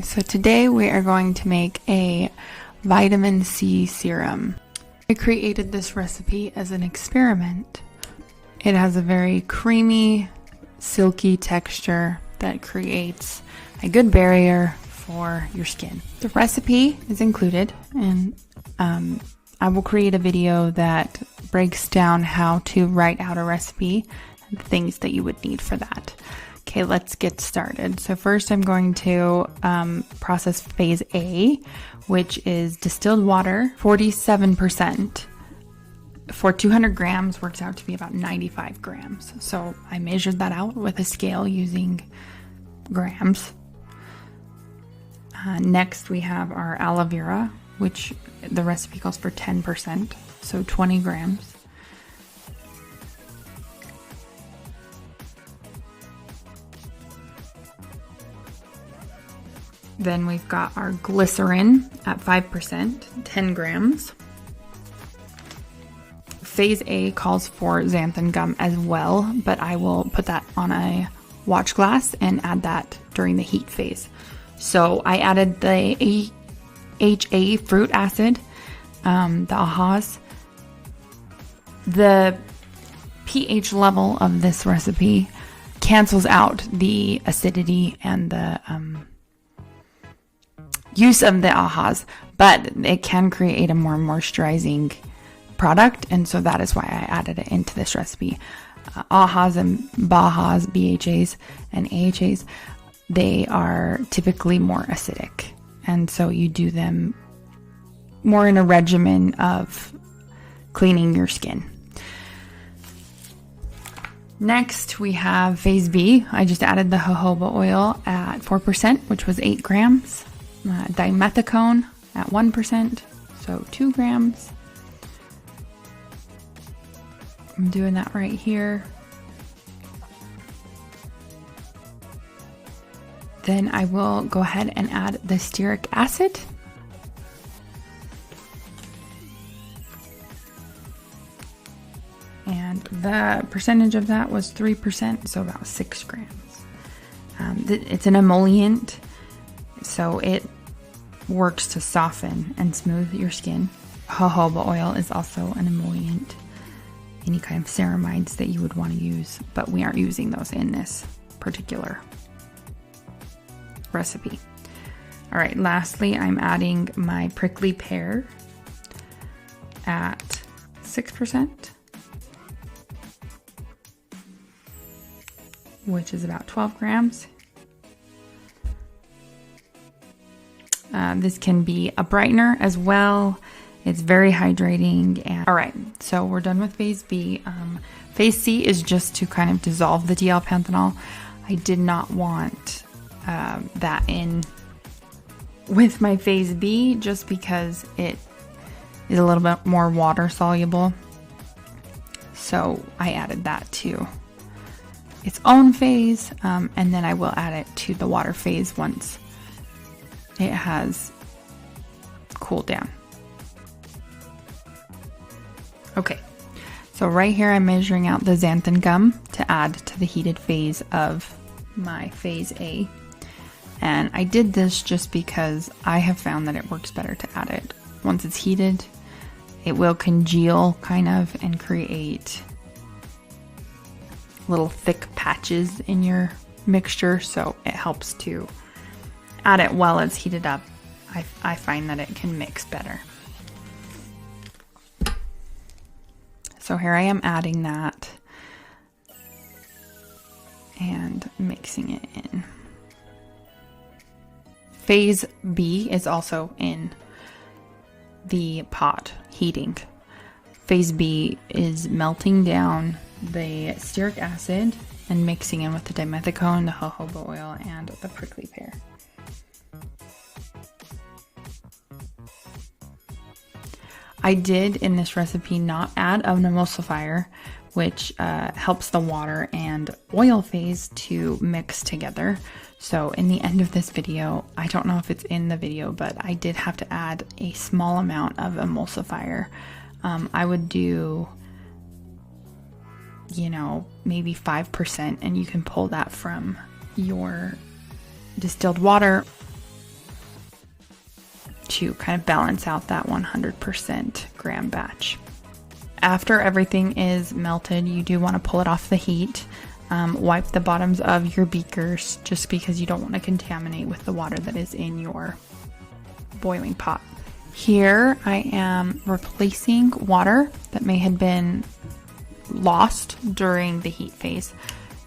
Okay, so today we are going to make a vitamin C serum. I created this recipe as an experiment. It has a very creamy, silky texture that creates a good barrier for your skin. The recipe is included, and I will create a video that breaks down how to write out a recipe and the things that you would need for that. Okay, let's get started. So first I'm going to process phase A, which is distilled water, 47%. For 200 grams works out to be about 95 grams. So I measured that out with a scale using grams. Next we have our aloe vera, which the recipe calls for 10%, so 20 grams. Then we've got our glycerin at 5%, 10 grams. Phase A calls for xanthan gum as well, but I will put that on a watch glass and add that during the heat phase. So I added the HA fruit acid, the AHAs. The pH level of this recipe cancels out the acidity and the use of the AHAs, but it can create a more moisturizing product, and so that is why I added it into this recipe. AHAs and BAHAs, BHAs and AHAs, they are typically more acidic, and so you do them more in a regimen of cleaning your skin. Next we have phase B. I just added the jojoba oil at 4%, which was 8 grams. Dimethicone at 1%, so 2 grams. I'm doing that right here. Then I will go ahead and add the stearic acid. And the percentage of that was 3%, so about 6 grams. It's an emollient, so it works to soften and smooth your skin. Jojoba oil is also an emollient. Any kind of ceramides that you would want to use, but we aren't using those in this particular recipe. All right, lastly, I'm adding my prickly pear at 6%, which is about 12 grams. This can be a brightener as well. It's very hydrating. And all right, so we're done with phase B. Phase C is just to kind of dissolve the DL Panthenol. I did not want that in with my phase B just because it is a little bit more water soluble. So I added that to its own phase, and then I will add it to the water phase once it has cooled down. Okay, so right here I'm measuring out the xanthan gum to add to the heated phase of my phase A. And I did this just because I have found that it works better to add it once it's heated. It will congeal kind of and create little thick patches in your mixture, so it helps to add it while it's heated up. I find that it can mix better. So here I am adding that and mixing it in. Phase B is also in the pot heating. Phase B is melting down the stearic acid and mixing in with the dimethicone, the jojoba oil, and the prickly pear. I did in this recipe not add an emulsifier, which helps the water and oil phase to mix together. So in the end of this video, I don't know if it's in the video, but I did have to add a small amount of emulsifier. I would do, maybe 5%, and you can pull that from your distilled water. to kind of balance out that 100% gram batch. After everything is melted, you do want to pull it off the heat. Wipe the bottoms of your beakers just because you don't want to contaminate with the water that is in your boiling pot. Here I am replacing water that may have been lost during the heat phase.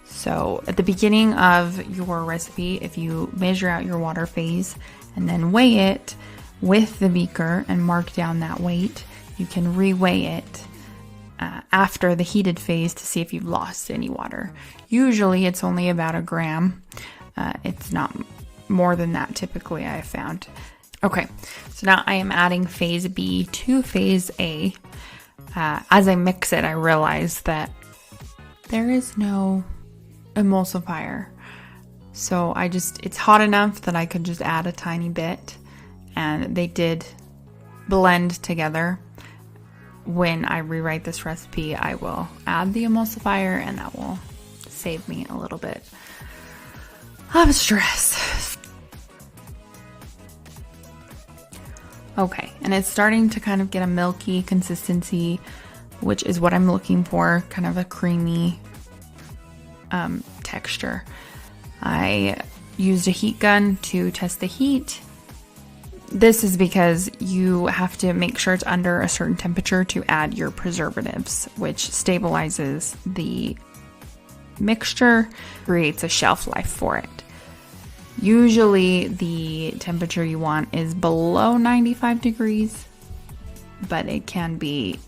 So at the beginning of your recipe, if you measure out your water phase and then weigh it with the beaker and mark down that weight, you can reweigh it after the heated phase to see if you've lost any water. Usually it's only about a gram. It's not more than that typically, I have found. Okay, so now I am adding phase B to phase A. As I mix it, I realize that there is no emulsifier. So it's hot enough that I could just add a tiny bit, and they did blend together. When I rewrite this recipe, I will add the emulsifier, and that will save me a little bit of stress. Okay, and it's starting to kind of get a milky consistency, which is what I'm looking for, kind of a creamy texture. I used a heat gun to test the heat. This is because you have to make sure it's under a certain temperature to add your preservatives, which stabilizes the mixture, creates a shelf life for it. Usually the temperature you want is below 95 degrees, but it can be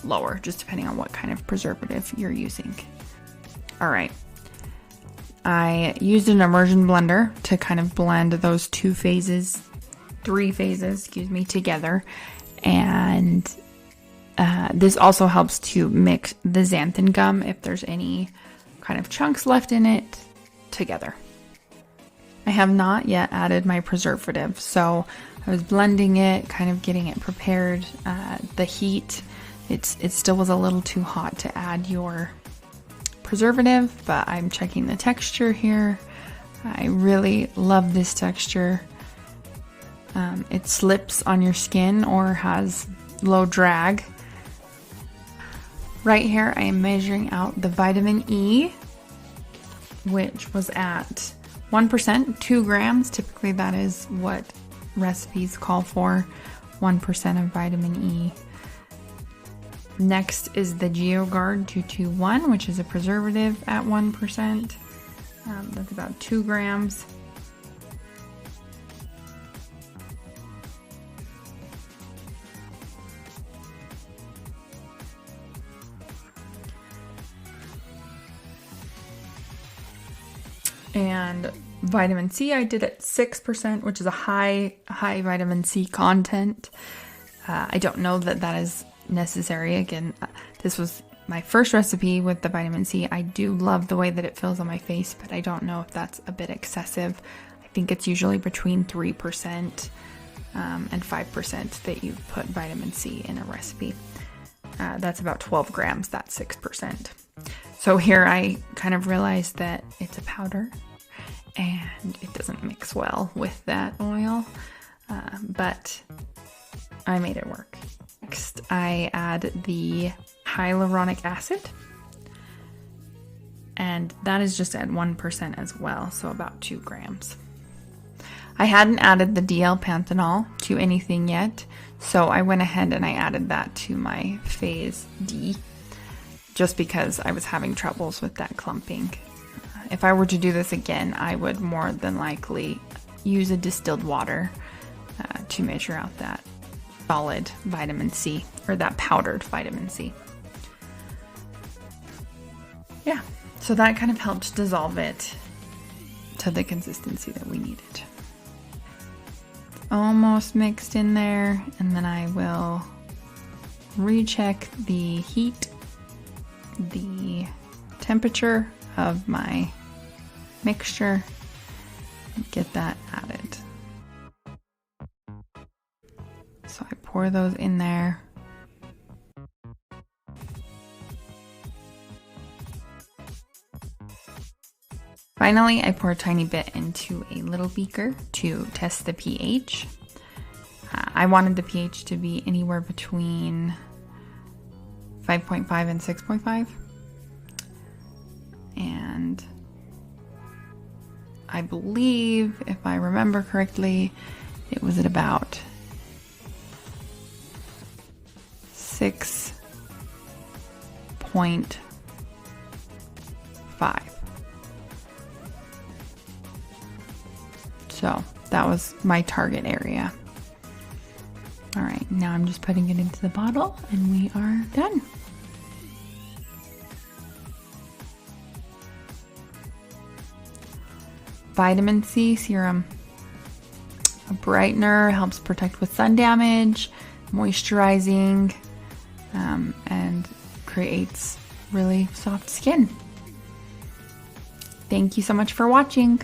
lower, just depending on what kind of preservative you're using. All right. I used an immersion blender to kind of blend those three phases, together. And this also helps to mix the xanthan gum, if there's any kind of chunks left in it, together. I have not yet added my preservative, so I was blending it, kind of getting it prepared. The heat, it still was a little too hot to add your preservative, but I'm checking the texture here. I really love this texture. It slips on your skin or has low drag. Right here I am measuring out the vitamin E, which was at 1%, 2 grams. Typically that is what recipes call for, 1% of vitamin E. Next is the Geogard 221, which is a preservative at 1%. That's about 2 grams. And vitamin C I did at 6%, which is a high vitamin C content. I don't know that that is necessary. Again, this was my first recipe with the vitamin C. I do love the way that it feels on my face, but I don't know if that's a bit excessive. I think it's usually between 3% and 5% that you put vitamin C in a recipe. That's about 12 grams, that's 6%. So here I kind of realized that it's a powder and it doesn't mix well with that oil, but I made it work. Next, I add the Hyaluronic Acid, and that is just at 1% as well, so about 2 grams. I hadn't added the DL Panthenol to anything yet, so I went ahead and I added that to my phase D, just because I was having troubles with that clumping. If I were to do this again, I would more than likely use a distilled water to measure out that solid vitamin C, or that powdered vitamin C. Yeah, so that kind of helped dissolve it to the consistency that we needed. Almost mixed in there, and then I will recheck the heat, the temperature of my mixture, and get that added. So I pour those in there. Finally, I pour a tiny bit into a little beaker to test the pH. I wanted the pH to be anywhere between 5.5 and 6.5. And I believe, if I remember correctly, it was at about 6.5. So that was my target area. All right, now I'm just putting it into the bottle and we are done. Vitamin C serum. A brightener, helps protect with sun damage, moisturizing, and creates really soft skin. Thank you so much for watching.